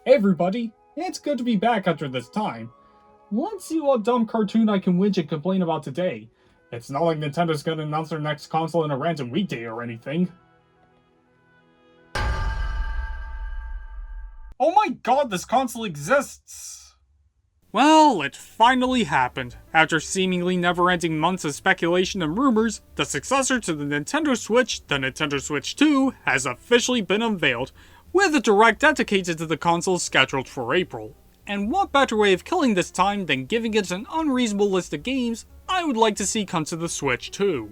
Hey everybody, it's good to be back after this time. Let's see what dumb cartoon I can whinge and complain about today. It's not like Nintendo's gonna announce their next console in a random weekday or anything. Oh my god, this console exists! Well, it finally happened. After seemingly never-ending months of speculation and rumors, the successor to the Nintendo Switch, the Nintendo Switch 2, has officially been unveiled, with a direct dedicated to the console scheduled for April. And what better way of killing this time than giving it an unreasonable list of games I would like to see come to the Switch 2.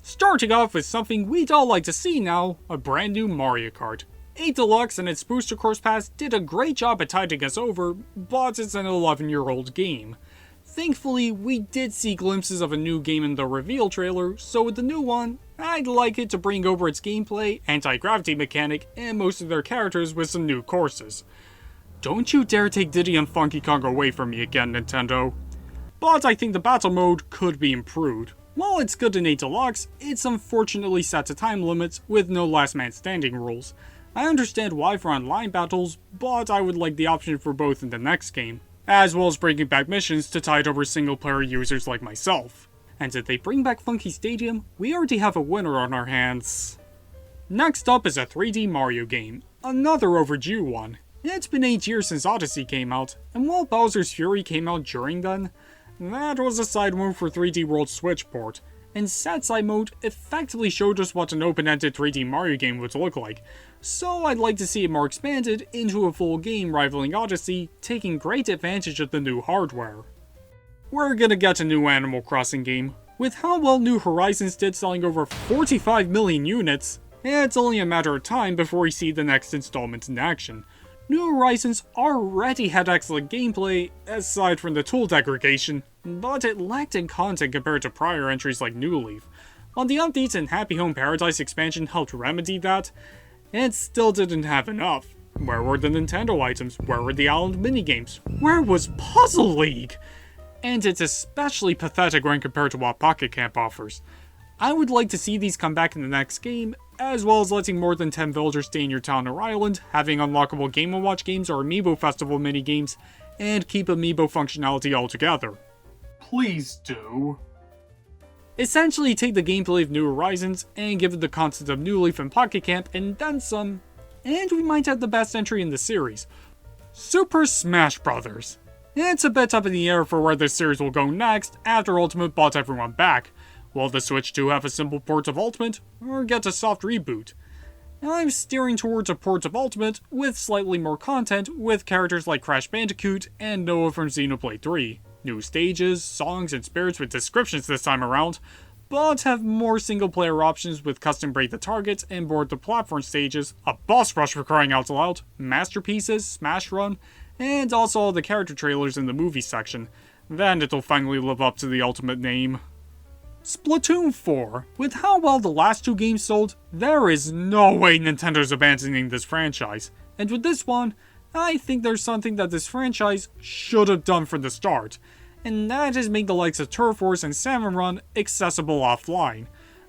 Starting off with something we'd all like to see now, a brand new Mario Kart. 8 Deluxe and its Booster Course Pass did a great job at tiding us over, but it's an 11-year-old game. Thankfully, we did see glimpses of a new game in the reveal trailer, so with the new one, I'd like it to bring over its gameplay, anti-gravity mechanic, and most of their characters with some new courses. Don't you dare take Diddy and Funky Kong away from me again, Nintendo. But I think the battle mode could be improved. While it's good in 8 Deluxe, it's unfortunately set to time limits with no last man standing rules. I understand why for online battles, but I would like the option for both in the next game, as well as bringing back missions to tide over single player users like myself. And if they bring back Funky Stadium, we already have a winner on our hands. Next up is a 3D Mario game, another overdue one. It's been 8 years since Odyssey came out, and while Bowser's Fury came out during then, that was a side mode for 3D World Switch port, and said side mode effectively showed us what an open-ended 3D Mario game would look like, so I'd like to see it more expanded into a full game rivaling Odyssey, taking great advantage of the new hardware. We're gonna get a new Animal Crossing game. With how well New Horizons did selling over 45 million units, it's only a matter of time before we see the next installment in action. New Horizons already had excellent gameplay, aside from the tool degradation, but it lacked in content compared to prior entries like New Leaf. While the updates and Happy Home Paradise expansion helped remedy that, it still didn't have enough. Where were the Nintendo items? Where were the island minigames? Where was Puzzle League? And it's especially pathetic when compared to what Pocket Camp offers. I would like to see these come back in the next game, as well as letting more than 10 villagers stay in your town or island, having unlockable Game & Watch games or Amiibo Festival minigames, and keep Amiibo functionality altogether. Please do. Essentially take the gameplay of New Horizons and give it the concept of New Leaf and Pocket Camp and then some, and we might have the best entry in the series. Super Smash Bros. It's a bit up in the air for where this series will go next after Ultimate brought everyone back. Will the Switch 2 have a simple port of Ultimate, or get a soft reboot? I'm steering towards a port of Ultimate with slightly more content with characters like Crash Bandicoot and Noah from Xenoblade 3. New stages, songs, and spirits with descriptions this time around, but have more single player options with custom break the targets and board the platform stages, a boss rush for crying out loud, masterpieces, Smash Run, and also all the character trailers in the movie section. Then it'll finally live up to the ultimate name. Splatoon 4. With how well the last two games sold, there is no way Nintendo's abandoning this franchise. And with this one, I think there's something that this franchise should have done from the start, and that is make the likes of Turf Wars and Salmon Run accessible offline.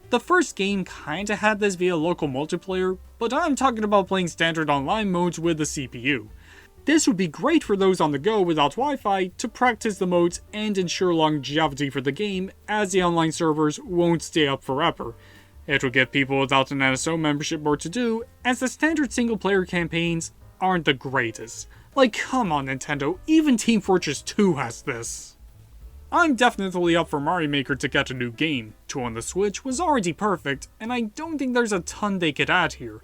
The first game kinda had this via local multiplayer, but I'm talking about playing standard online modes with the CPU. This would be great for those on the go without Wi-Fi to practice the modes and ensure longevity for the game, as the online servers won't stay up forever. It would give people without an NSO membership more to do, as the standard single-player campaigns aren't the greatest. Like, come on Nintendo, even Team Fortress 2 has this. I'm definitely up for Mario Maker to get a new game. 2 on the Switch was already perfect, and I don't think there's a ton they could add here.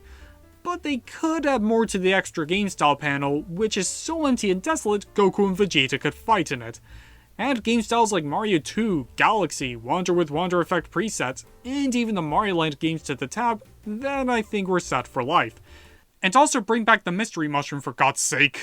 But they could add more to the extra game style panel, which is so empty and desolate Goku and Vegeta could fight in it. Add game styles like Mario 2, Galaxy, Wander with Wander Effect presets, and even the Mario Land games to the tab, then I think we're set for life. And also bring back the Mystery Mushroom for God's sake.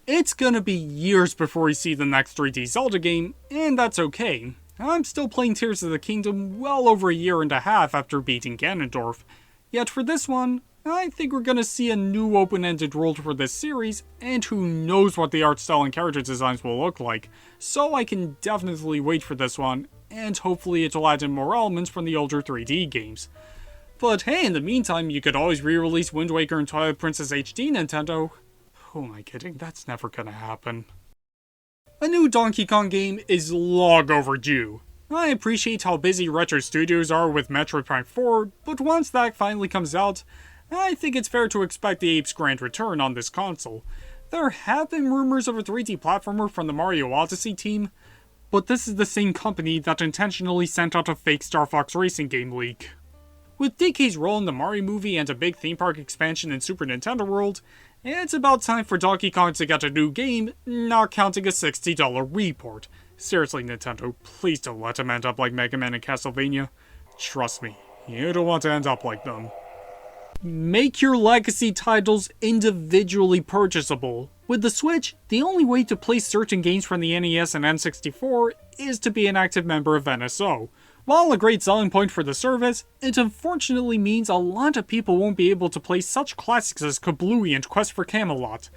It's gonna be years before we see the next 3D Zelda game, and that's okay. I'm still playing Tears of the Kingdom well over a year and a half after beating Ganondorf. Yet for this one, I think we're gonna see a new open-ended world for this series, and who knows what the art style and character designs will look like, so I can definitely wait for this one, and hopefully it'll add in more elements from the older 3D games. But hey, in the meantime, you could always re-release Wind Waker and Twilight Princess HD, Nintendo. Who am I kidding? That's never gonna happen. A new Donkey Kong game is long overdue. I appreciate how busy Retro Studios are with Metroid Prime 4, but once that finally comes out, I think it's fair to expect the ape's grand return on this console. There have been rumors of a 3D platformer from the Mario Odyssey team, but this is the same company that intentionally sent out a fake Star Fox Racing game leak. With DK's role in the Mario movie and a big theme park expansion in Super Nintendo World, it's about time for Donkey Kong to get a new game, not counting a $60 report. Seriously, Nintendo, please don't let him end up like Mega Man and Castlevania. Trust me, you don't want to end up like them. Make your legacy titles individually purchasable. With the Switch, the only way to play certain games from the NES and N64 is to be an active member of NSO. While a great selling point for the service, it unfortunately means a lot of people won't be able to play such classics as Kablooey and Quest for Camelot.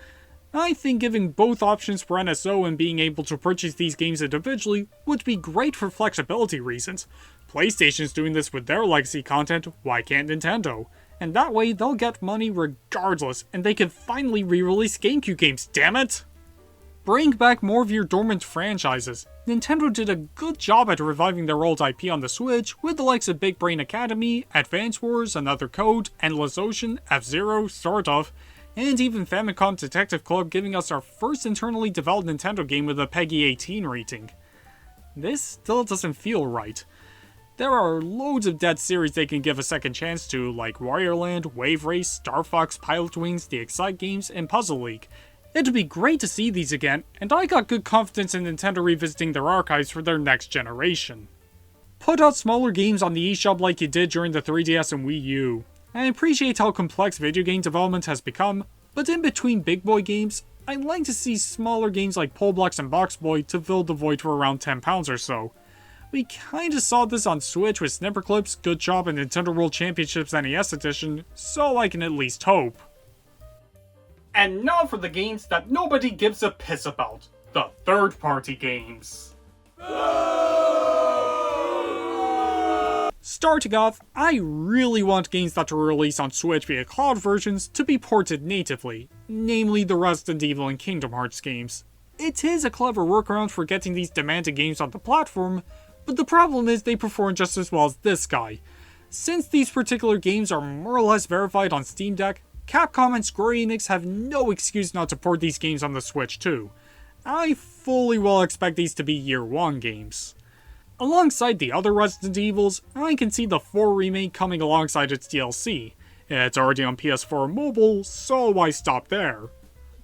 I think giving both options for NSO and being able to purchase these games individually would be great for flexibility reasons. PlayStation's doing this with their legacy content, why can't Nintendo? And that way they'll get money regardless, and they can finally re-release GameCube games, damn it! Bring back more of your dormant franchises. Nintendo did a good job at reviving their old IP on the Switch, with the likes of Big Brain Academy, Advance Wars, Another Code, Endless Ocean, F-Zero, sort of, and even Famicom Detective Club giving us our first internally developed Nintendo game with a PEGI 18 rating. This still doesn't feel right. There are loads of dead series they can give a second chance to, like Wario Land, Wave Race, Star Fox, Pilot Wings, the Excite games, and Puzzle League. It'd be great to see these again, and I got good confidence in Nintendo revisiting their archives for their next generation. Put out smaller games on the eShop like you did during the 3DS and Wii U. I appreciate how complex video game development has become, but in between big boy games, I'd like to see smaller games like Poblox and Box Boy to fill the void for around £10 or so. We kinda saw this on Switch with Snipper Clips, Good Job, and Nintendo World Championships NES Edition, so I can at least hope. And now for the games that nobody gives a piss about, the third-party games. Starting off, I really want games that are released on Switch via cloud versions to be ported natively, namely the Resident Evil and Kingdom Hearts games. It is a clever workaround for getting these demanded games on the platform, but the problem is they perform just as well as this guy. Since these particular games are more or less verified on Steam Deck, Capcom and Square Enix have no excuse not to port these games on the Switch too. I fully well expect these to be Year 1 games. Alongside the other Resident Evils, I can see the 4 remake coming alongside its DLC. It's already on PS4 mobile, so why stop there?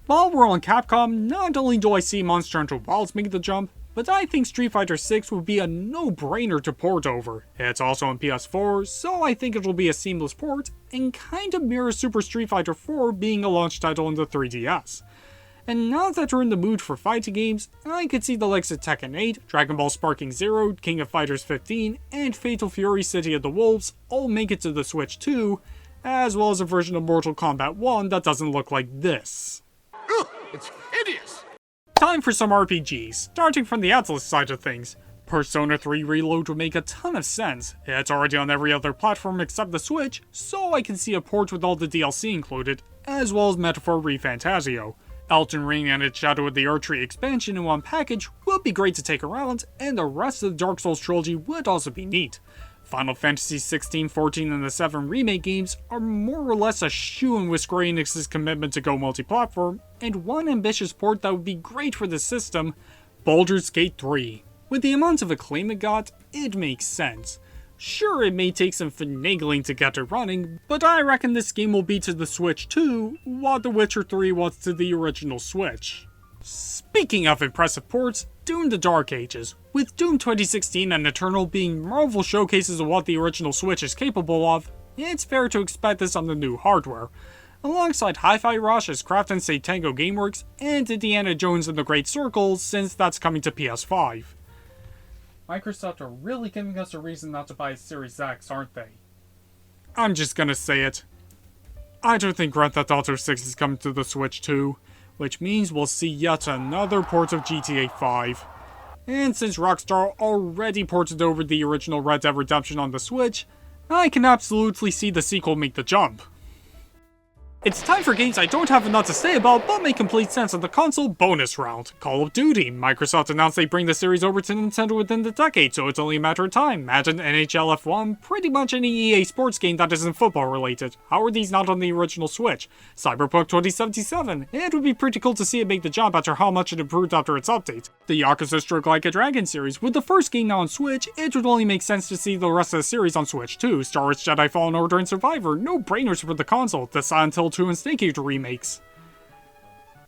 While we're on Capcom, not only do I see Monster Hunter Wilds make the jump, but I think Street Fighter 6 would be a no-brainer to port over. It's also on PS4, so I think it'll be a seamless port, and kinda mirrors Super Street Fighter 4 being a launch title in the 3DS. And now that we're in the mood for fighting games, I could see the likes of Tekken 8, Dragon Ball Sparking Zero, King of Fighters 15, and Fatal Fury City of the Wolves all make it to the Switch too, as well as a version of Mortal Kombat 1 that doesn't look like this. Ugh, it's hideous! Time for some RPGs, starting from the Atlus side of things. Persona 3 Reload would make a ton of sense. It's already on every other platform except the Switch, so I can see a port with all the DLC included, as well as Metaphor ReFantazio. Elden Ring and its Shadow of the Erdtree expansion in one package would be great to take around, and the rest of the Dark Souls trilogy would also be neat. Final Fantasy 16, 14, and the 7 remake games are more or less a shoo-in with Square Enix's commitment to go multi-platform, and one ambitious port that would be great for the system, Baldur's Gate 3. With the amount of acclaim it got, it makes sense. Sure, it may take some finagling to get it running, but I reckon this game will be to the Switch too, what The Witcher 3 was to the original Switch. Speaking of impressive ports, Doom the Dark Ages. With Doom 2016 and Eternal being Marvel showcases of what the original Switch is capable of, it's fair to expect this on the new hardware. Alongside Hi-Fi Rush as Craft and Save Tango Gameworks, and Indiana Jones and the Great Circle, since that's coming to PS5. Microsoft are really giving us a reason not to buy Series X, aren't they? I'm just gonna say it. I don't think Grand Theft Auto 6 is coming to the Switch too, which means we'll see yet another port of GTA 5. And since Rockstar already ported over the original Red Dead Redemption on the Switch, I can absolutely see the sequel make the jump. It's time for games I don't have enough to say about, but make complete sense in the console bonus round. Call of Duty. Microsoft announced they bring the series over to Nintendo within the decade, so it's only a matter of time. Imagine NHL F1, pretty much any EA sports game that isn't football related. How are these not on the original Switch? Cyberpunk 2077. It would be pretty cool to see it make the jump after how much it improved after its update. The Yakuza Stroke Like a Dragon series. With the first game now on Switch, it would only make sense to see the rest of the series on Switch too. Star Wars Jedi Fallen Order and Survivor. No brainers for the console. The Silent Hill 2 and Snake Eater remakes.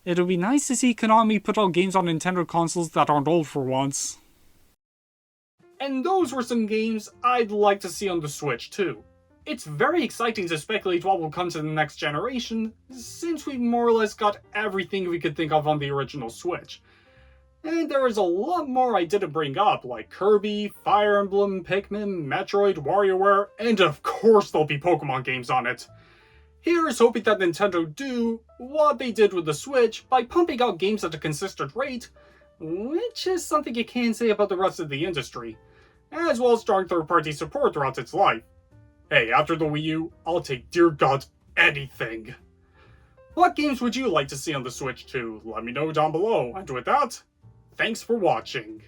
It would be nice to see Konami put out games on Nintendo consoles that aren't old for once. And those were some games I'd like to see on the Switch too. It's very exciting to speculate what will come to the next generation, since we've more or less got everything we could think of on the original Switch. And there is a lot more I didn't bring up, like Kirby, Fire Emblem, Pikmin, Metroid, WarioWare, and of course there'll be Pokemon games on it. Here's hoping that Nintendo do what they did with the Switch by pumping out games at a consistent rate, which is something you can't say about the rest of the industry, as well as strong third-party support throughout its life. Hey, after the Wii U, I'll take, dear God, anything. What games would you like to see on the Switch too? Let me know down below, and with that, thanks for watching.